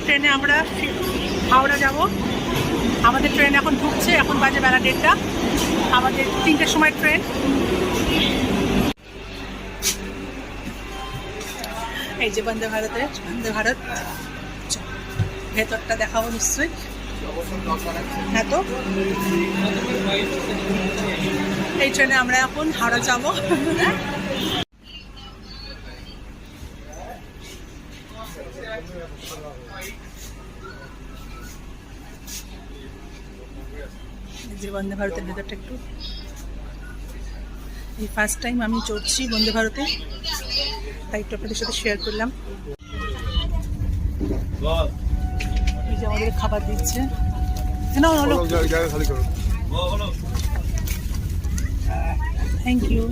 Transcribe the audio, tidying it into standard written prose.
ট্রেনে আমরা হাওড়া যাব। আমাদের ট্রেন এখন ঢুকছে, এখন বাজে বেলা 1:30। আমাদের 3টের সময় ট্রেন। এই যে বন্দে ভারত ভেতরটা দেখাবো নিশ্চয়ই। হ্যাঁ, তো এই ট্রেনে আমরা এখন হাওড়া যাব। যে বন্দে ভারতের ভেতরটা একটু, এই ফার্স্ট টাইম আমি চড়ছি বন্দে ভারতে, তাই একটু আপনাদের সাথে শেয়ার করলাম। এই যে আমাদের খাবার দিচ্ছে। Thank you.